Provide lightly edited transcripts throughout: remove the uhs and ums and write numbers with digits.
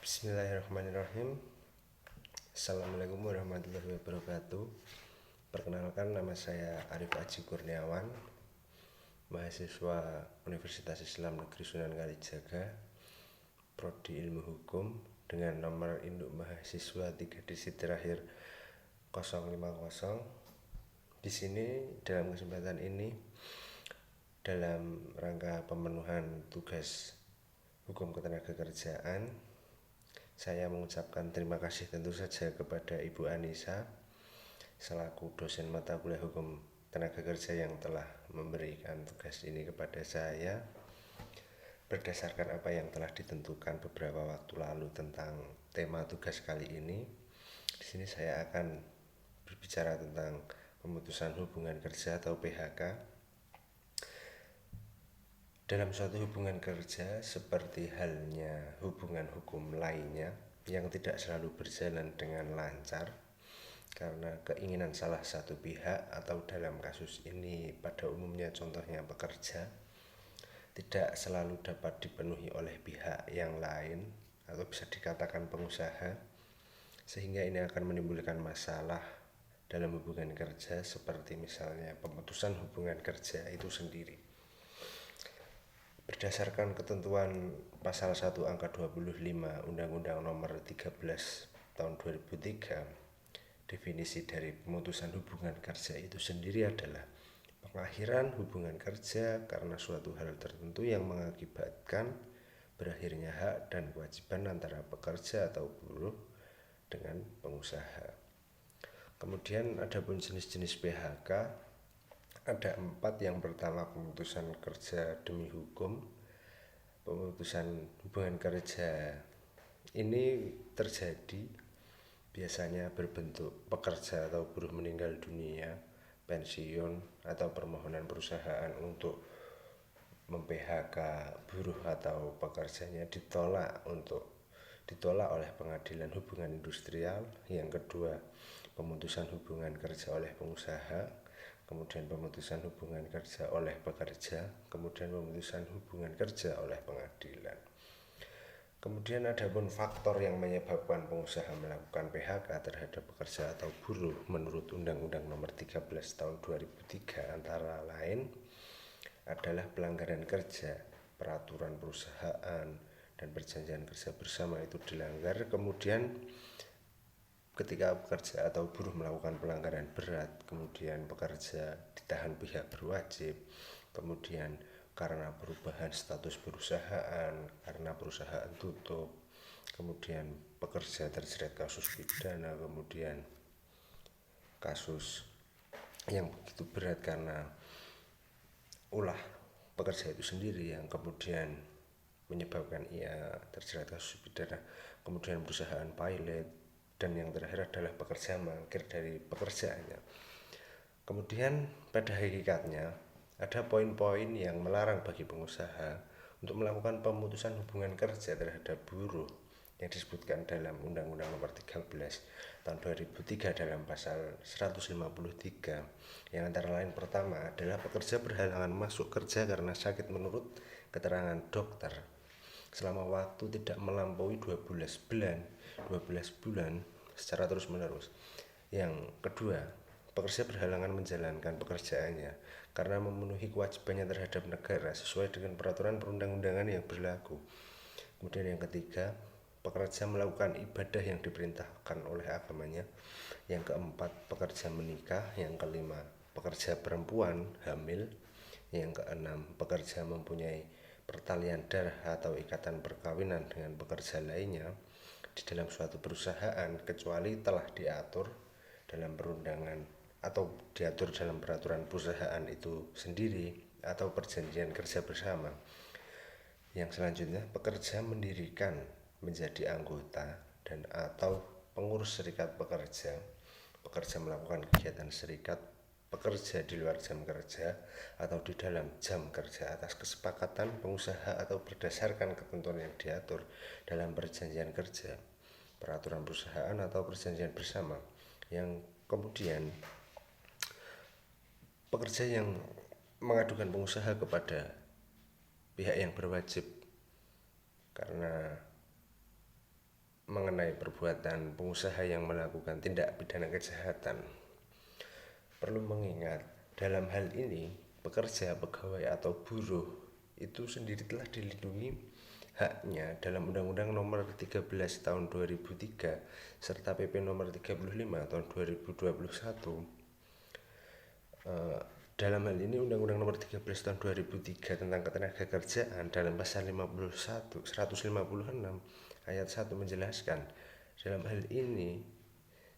Bismillahirrahmanirrahim. Assalamualaikum warahmatullahi wabarakatuh. Perkenalkan, nama saya Arif Aji Kurniawan, mahasiswa Universitas Islam Negeri Sunan Kalijaga, Prodi Ilmu Hukum, dengan nomor induk mahasiswa 3 digit terakhir 050. Di sini dalam kesempatan ini, dalam rangka pemenuhan tugas hukum ketenagakerjaan, saya mengucapkan terima kasih tentu saja kepada Ibu Anissa selaku dosen mata kuliah hukum tenaga kerja yang telah memberikan tugas ini kepada saya berdasarkan apa yang telah ditentukan beberapa waktu lalu tentang tema tugas kali ini. Di sini saya akan berbicara tentang pemutusan hubungan kerja atau PHK. Dalam suatu hubungan kerja, seperti halnya hubungan hukum lainnya yang tidak selalu berjalan dengan lancar karena keinginan salah satu pihak, atau dalam kasus ini pada umumnya contohnya pekerja, tidak selalu dapat dipenuhi oleh pihak yang lain atau bisa dikatakan pengusaha, sehingga ini akan menimbulkan masalah dalam hubungan kerja, seperti misalnya pemutusan hubungan kerja itu sendiri. Berdasarkan ketentuan pasal 1 angka 25 Undang-Undang nomor 13 tahun 2003, definisi dari pemutusan hubungan kerja itu sendiri adalah pengakhiran hubungan kerja karena suatu hal tertentu yang mengakibatkan berakhirnya hak dan kewajiban antara pekerja atau buruh dengan pengusaha. Kemudian ada pun jenis-jenis PHK. Ada 4. Yang pertama, pemutusan kerja demi hukum. Pemutusan hubungan kerja ini terjadi biasanya berbentuk pekerja atau buruh meninggal dunia, pensiun, atau permohonan perusahaan untuk mem-PHK buruh atau pekerjanya ditolak oleh pengadilan hubungan industrial. Yang kedua, pemutusan hubungan kerja oleh pengusaha. Kemudian pemutusan hubungan kerja oleh pekerja, kemudian pemutusan hubungan kerja oleh pengadilan. Kemudian ada pun faktor yang menyebabkan pengusaha melakukan PHK terhadap pekerja atau buruh menurut Undang-Undang nomor 13 tahun 2003, antara lain adalah pelanggaran kerja, peraturan perusahaan, dan perjanjian kerja bersama itu dilanggar. Kemudian ketika pekerja atau buruh melakukan pelanggaran berat, kemudian pekerja ditahan pihak berwajib, kemudian karena perubahan status perusahaan, karena perusahaan tutup, kemudian pekerja terjerat kasus pidana, kemudian kasus yang begitu berat karena ulah pekerja itu sendiri yang kemudian menyebabkan ia terjerat kasus pidana, kemudian perusahaan pilot, dan yang terakhir adalah pekerja mangkir dari pekerjaannya. Kemudian pada hakikatnya ada poin-poin yang melarang bagi pengusaha untuk melakukan pemutusan hubungan kerja terhadap buruh yang disebutkan dalam Undang-Undang nomor 13 tahun 2003 dalam pasal 153, yang antara lain pertama adalah pekerja berhalangan masuk kerja karena sakit menurut keterangan dokter selama waktu tidak melampaui 12 bulan secara terus-menerus. Yang kedua, pekerja berhalangan menjalankan pekerjaannya karena memenuhi kewajibannya terhadap negara sesuai dengan peraturan perundang-undangan yang berlaku. Kemudian yang ketiga, pekerja melakukan ibadah yang diperintahkan oleh agamanya. Yang keempat, pekerja menikah. Yang kelima, pekerja perempuan hamil. Yang keenam, pekerja mempunyai pertalian darah atau ikatan perkawinan dengan pekerja lainnya di dalam suatu perusahaan, kecuali telah diatur dalam perundangan atau diatur dalam peraturan perusahaan itu sendiri atau perjanjian kerja bersama. Yang selanjutnya, pekerja mendirikan menjadi anggota dan atau pengurus serikat pekerja. Pekerja melakukan kegiatan serikat pekerja di luar jam kerja atau di dalam jam kerja atas kesepakatan pengusaha atau berdasarkan ketentuan yang diatur dalam perjanjian kerja, peraturan perusahaan, atau perjanjian bersama. Yang kemudian, pekerja yang mengadukan pengusaha kepada pihak yang berwajib karena mengenai perbuatan pengusaha yang melakukan tindak pidana kejahatan. Perlu mengingat, dalam hal ini pekerja, pegawai atau buruh itu sendiri telah dilindungi haknya dalam Undang-Undang Nomor 13 Tahun 2003 serta PP Nomor 35 Tahun 2021. Dalam hal ini Undang-Undang Nomor 13 Tahun 2003 tentang Ketenagakerjaan dalam pasal 156 ayat 1 menjelaskan, dalam hal ini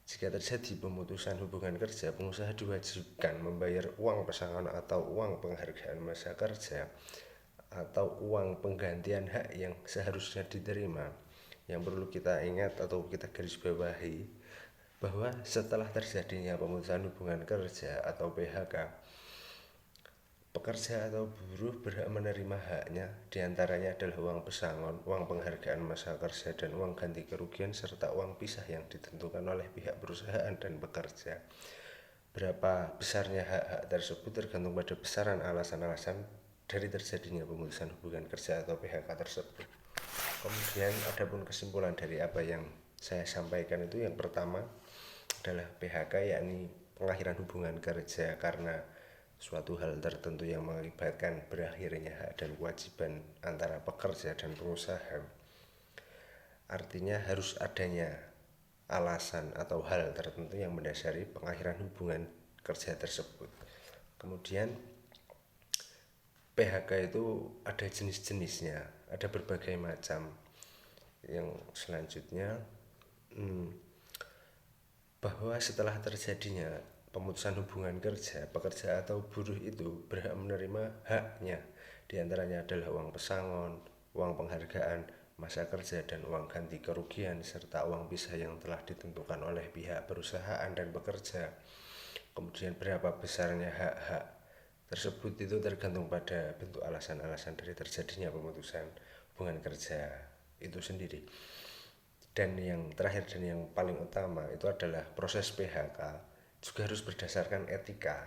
jika terjadi pemutusan hubungan kerja, pengusaha diwajibkan membayar uang pesangon atau uang penghargaan masa kerja atau uang penggantian hak yang seharusnya diterima. Yang perlu kita ingat atau kita garis bawahi bahwa setelah terjadinya pemutusan hubungan kerja atau PHK, pekerja atau buruh berhak menerima haknya, diantaranya adalah uang pesangon, uang penghargaan masa kerja, dan uang ganti kerugian serta uang pisah yang ditentukan oleh pihak perusahaan dan pekerja. Berapa besarnya hak-hak tersebut tergantung pada besaran alasan-alasan dari terjadinya pemutusan hubungan kerja atau PHK tersebut. Kemudian adapun kesimpulan dari apa yang saya sampaikan itu, yang pertama adalah PHK, yakni pengakhiran hubungan kerja karena suatu hal tertentu yang mengakibatkan berakhirnya hak dan kewajiban antara pekerja dan pengusaha. Artinya harus adanya alasan atau hal tertentu yang mendasari pengakhiran hubungan kerja tersebut. Kemudian PHK itu ada jenis-jenisnya, ada berbagai macam. Yang selanjutnya, bahwa setelah terjadinya pemutusan hubungan kerja, pekerja atau buruh itu berhak menerima haknya, diantaranya adalah uang pesangon, uang penghargaan masa kerja, dan uang ganti kerugian serta uang pisah yang telah ditentukan oleh pihak perusahaan dan pekerja. Kemudian berapa besarnya hak-hak tersebut itu tergantung pada bentuk alasan-alasan dari terjadinya pemutusan hubungan kerja itu sendiri. Dan yang terakhir dan yang paling utama itu adalah proses PHK juga harus berdasarkan etika.